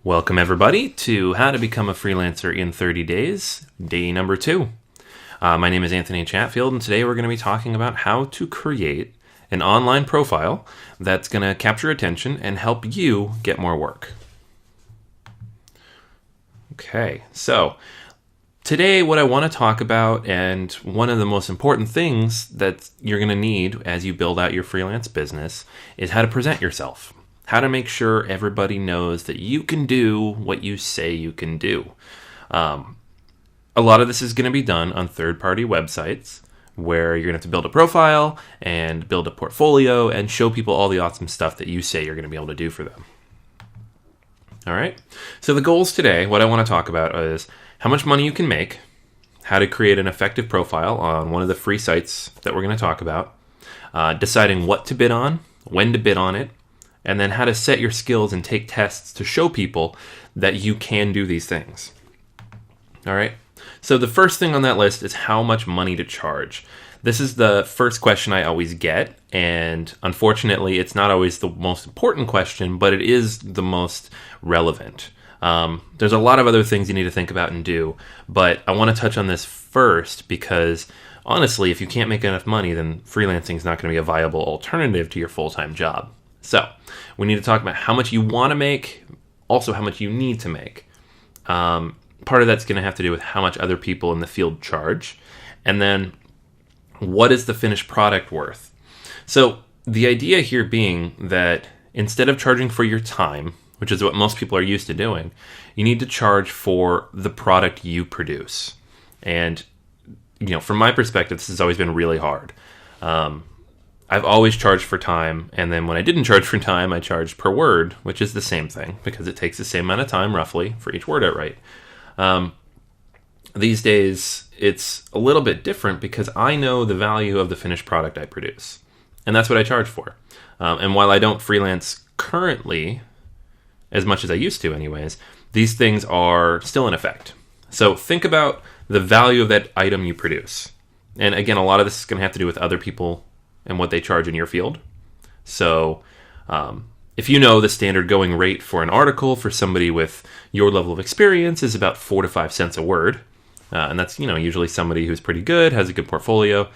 Welcome, everybody, to How to Become a Freelancer in 30 Days, day number 2. My name is Anthony Chatfield, and today we're going to be talking about how to create an online profile that's going to capture attention and help you get more work. Okay, so today what I want to talk about, and one of the most important things that you're going to need as you build out your freelance business, is how to present yourself. How to make sure everybody knows that you can do what you say you can do. A lot of this is going to be done on third-party websites where you're going to have to build a profile and build a portfolio and show people all the awesome stuff that you say you're going to be able to do for them. All right. So the goals today, what I want to talk about is how much money you can make, how to create an effective profile on one of the free sites that we're going to talk about, deciding what to bid on, when to bid on it, and then how to set your skills and take tests to show people that you can do these things. All right. So the first thing on that list is how much money to charge. This is the first question I always get, and unfortunately, it's not always the most important question, but it is the most relevant. There's a lot of other things you need to think about and do, but I want to touch on this first because honestly, if you can't make enough money, then freelancing is not going to be a viable alternative to your full-time job. So we need to talk about how much you want to make, also how much you need to make. Part of that's going to have to do with how much other people in the field charge, and then what is the finished product worth. So the idea here being that instead of charging for your time, which is what most people are used to doing, you need to charge for the product you produce. And from my perspective, this has always been really hard. I've always charged for time, and then when I didn't charge for time, I charged per word, which is the same thing, because it takes the same amount of time, roughly, for each word I write. These days, it's a little bit different because I know the value of the finished product I produce, and that's what I charge for. And while I don't freelance currently, as much as I used to anyways, these things are still in effect. So think about the value of that item you produce. And again, a lot of this is going to have to do with other people and what they charge in your field. So if you know the standard going rate for an article for somebody with your level of experience is about 4 to 5 cents a word, and that's usually somebody who's pretty good, has a good portfolio,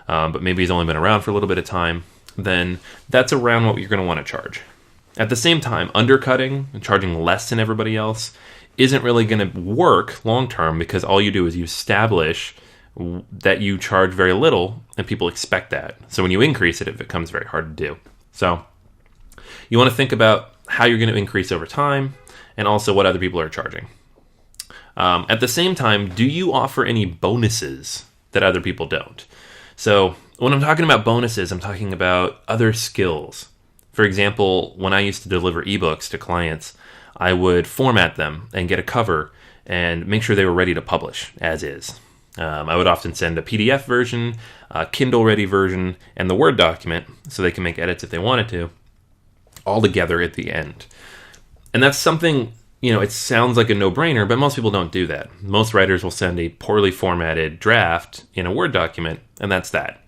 but maybe he's only been around for a little bit of time, then that's around what you're going to want to charge. At the same time, undercutting and charging less than everybody else isn't really going to work long term, because all you do is you establish that you charge very little and people expect that. So when you increase it, it becomes very hard to do. So you want to think about how you're going to increase over time and also what other people are charging. At the same time, do you offer any bonuses that other people don't? So when I'm talking about bonuses, I'm talking about other skills. For example, when I used to deliver ebooks to clients, I would format them and get a cover and make sure they were ready to publish as is. I would often send a PDF version, a Kindle-ready version, and the Word document so they can make edits if they wanted to, all together at the end. And that's something, it sounds like a no-brainer, but most people don't do that. Most writers will send a poorly formatted draft in a Word document, and that's that.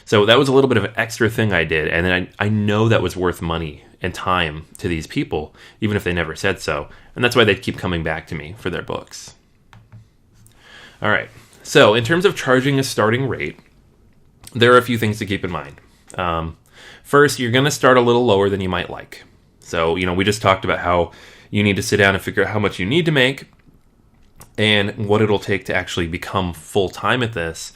So that was a little bit of an extra thing I did, and then I know that was worth money and time to these people, even if they never said so. And that's why they keep coming back to me for their books. All right. So in terms of charging a starting rate, there are a few things to keep in mind. First, you're going to start a little lower than you might like. So, we just talked about how you need to sit down and figure out how much you need to make and what it'll take to actually become full-time at this.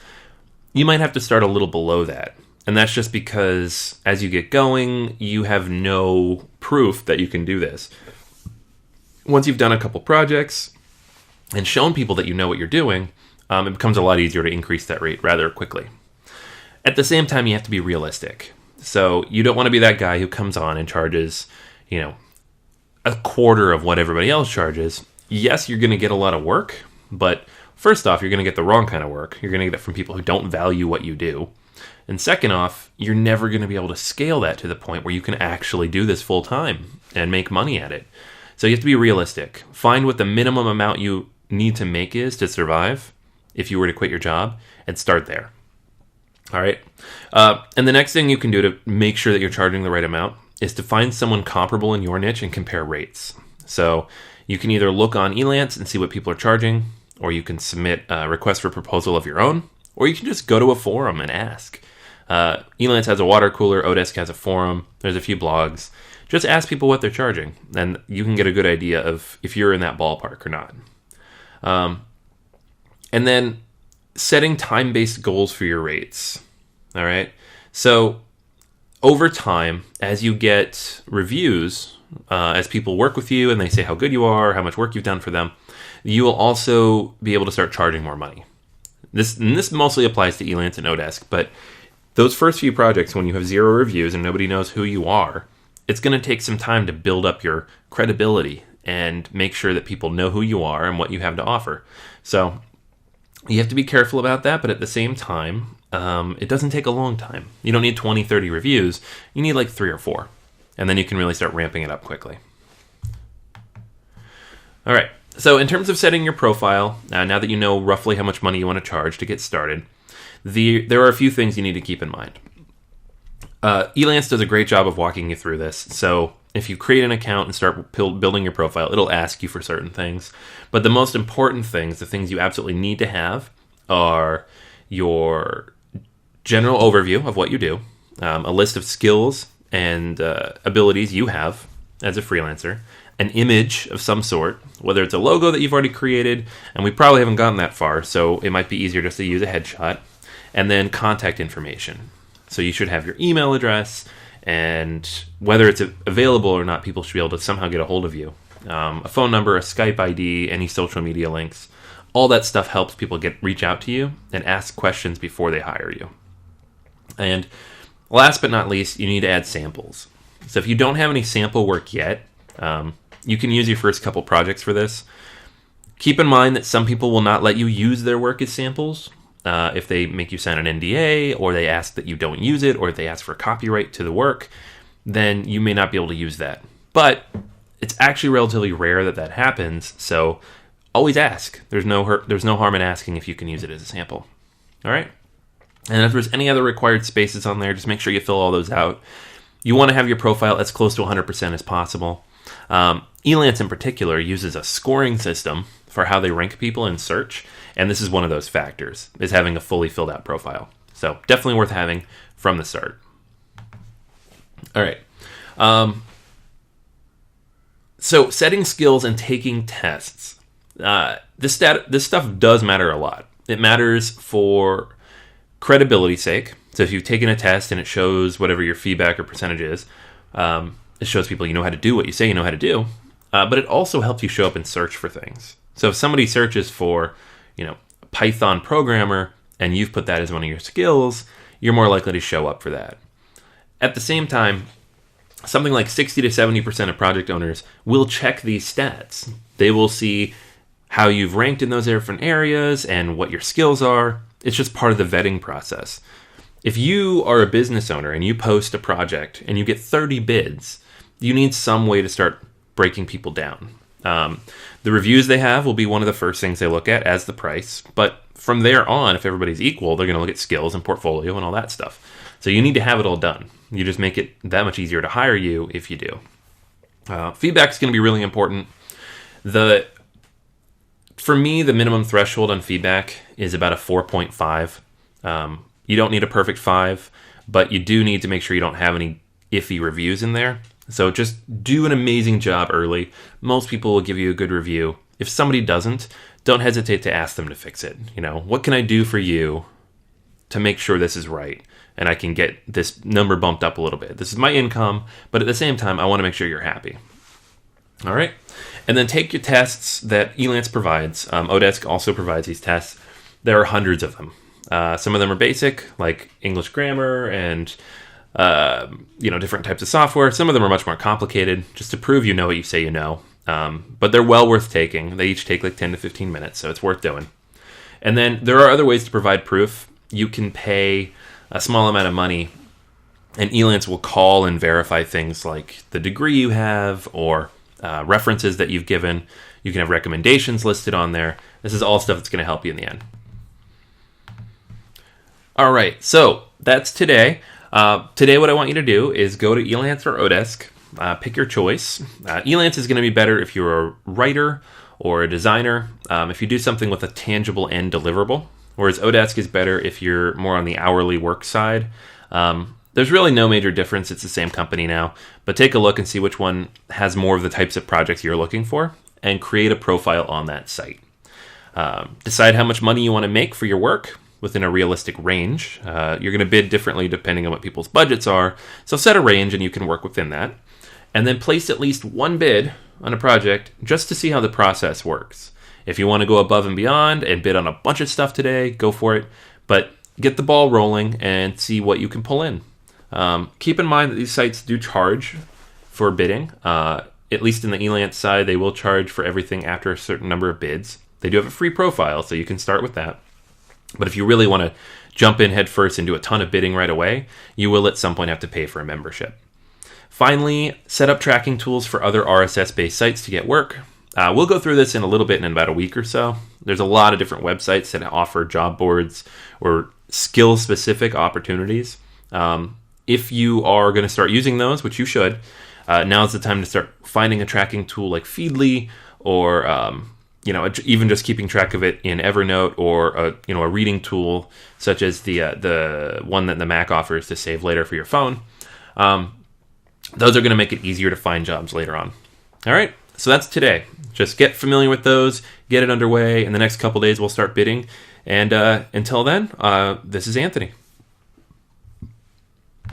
You might have to start a little below that. And that's just because as you get going, you have no proof that you can do this. Once you've done a couple projects and shown people that you know what you're doing, it becomes a lot easier to increase that rate rather quickly. At the same time, you have to be realistic. So you don't want to be that guy who comes on and charges, a quarter of what everybody else charges. Yes, you're going to get a lot of work, but first off, you're going to get the wrong kind of work. You're going to get it from people who don't value what you do. And second off, you're never going to be able to scale that to the point where you can actually do this full time and make money at it. So you have to be realistic. Find what the minimum amount you need to make is to survive if you were to quit your job, and start there. All right. And the next thing you can do to make sure that you're charging the right amount is to find someone comparable in your niche and compare rates. So you can either look on Elance and see what people are charging, or you can submit a request for proposal of your own, or you can just go to a forum and ask. Elance has a water cooler, Odesk has a forum, there's a few blogs. Just ask people what they're charging, and you can get a good idea of if you're in that ballpark or not. And then setting time-based goals for your rates. All right. So over time, as you get reviews, as people work with you and they say how good you are, how much work you've done for them, you will also be able to start charging more money. This mostly applies to Elance and Odesk, but those first few projects, when you have 0 reviews and nobody knows who you are, it's going to take some time to build up your credibility and make sure that people know who you are and what you have to offer. So you have to be careful about that, but at the same time, it doesn't take a long time. You don't need 20, 30 reviews. You need like 3 or 4. And then you can really start ramping it up quickly. All right. So in terms of setting your profile, now that you know roughly how much money you want to charge to get started, there are a few things you need to keep in mind. Elance does a great job of walking you through this. So if you create an account and start building your profile, it'll ask you for certain things. But the most important things, the things you absolutely need to have, are your general overview of what you do, a list of skills and abilities you have as a freelancer, an image of some sort, whether it's a logo that you've already created, and we probably haven't gotten that far, so it might be easier just to use a headshot, and then contact information. So you should have your email address, and whether it's available or not, people should be able to somehow get a hold of you. A phone number, a Skype ID, any social media links. All that stuff helps people reach out to you and ask questions before they hire you. And last but not least, you need to add samples. So if you don't have any sample work yet, you can use your first couple projects for this. Keep in mind that some people will not let you use their work as samples. If they make you sign an NDA, or they ask that you don't use it, or if they ask for copyright to the work, then you may not be able to use that. But it's actually relatively rare that happens, so always ask. There's no harm in asking if you can use it as a sample. All right? And if there's any other required spaces on there, just make sure you fill all those out. You want to have your profile as close to 100% as possible. Elance in particular uses a scoring system for how they rank people in search, and this is one of those factors, is having a fully filled out profile. So definitely worth having from the start. All right. So setting skills and taking tests. This stuff does matter a lot. It matters for credibility's sake. So if you've taken a test and it shows whatever your feedback or percentage is, it shows people you know how to do what you say you know how to do. But it also helps you show up and search for things. So if somebody searches for, a Python programmer and you've put that as one of your skills, you're more likely to show up for that. At the same time, something like 60 to 70% of project owners will check these stats. They will see how you've ranked in those different areas and what your skills are. It's just part of the vetting process. If you are a business owner and you post a project and you get 30 bids, you need some way to start breaking people down. The reviews they have will be one of the first things they look at as the price. But from there on, if everybody's equal, they're going to look at skills and portfolio and all that stuff. So you need to have it all done. You just make it that much easier to hire you if you do. Feedback is going to be really important. For me, the minimum threshold on feedback is about a 4.5. You don't need a perfect 5, but you do need to make sure you don't have any iffy reviews in there. So just do an amazing job early. Most people will give you a good review. If somebody doesn't, don't hesitate to ask them to fix it. What can I do for you to make sure this is right and I can get this number bumped up a little bit? This is my income, but at the same time, I want to make sure you're happy. All right. And then take your tests that Elance provides. Odesk also provides these tests. There are hundreds of them. Some of them are basic, like English grammar and different types of software. Some of them are much more complicated, just to prove you know what you say you know. But they're well worth taking. They each take like 10 to 15 minutes, so it's worth doing. And then there are other ways to provide proof. You can pay a small amount of money, and Elance will call and verify things like the degree you have or references that you've given. You can have recommendations listed on there. This is all stuff that's going to help you in the end. All right, so that's today. Today what I want you to do is go to Elance or Odesk, Pick your choice. Elance is going to be better if you're a writer or a designer, if you do something with a tangible end deliverable, whereas Odesk is better if you're more on the hourly work side. There's really no major difference. It's the same company now, but take a look and see which one has more of the types of projects you're looking for and create a profile on that site. Decide how much money you want to make for your work within a realistic range. You're going to bid differently depending on what people's budgets are, so set a range and you can work within that. And then place at least one bid on a project just to see how the process works. If you want to go above and beyond and bid on a bunch of stuff today, go for it, but get the ball rolling and see what you can pull in. Keep in mind that these sites do charge for bidding. At least in the Elance side, they will charge for everything after a certain number of bids. They do have a free profile, so you can start with that. But if you really want to jump in head first and do a ton of bidding right away, you will at some point have to pay for a membership. Finally, set up tracking tools for other RSS-based sites to get work. We'll go through this in a little bit in about a week or so. There's a lot of different websites that offer job boards or skill-specific opportunities. If you are going to start using those, which you should, now's the time to start finding a tracking tool like Feedly or even just keeping track of it in Evernote or a reading tool such as the one that the Mac offers to save later for your phone. Those are going to make it easier to find jobs later on. All right, so that's today. Just get familiar with those, get it underway. In the next couple days, we'll start bidding. And until then, this is Anthony.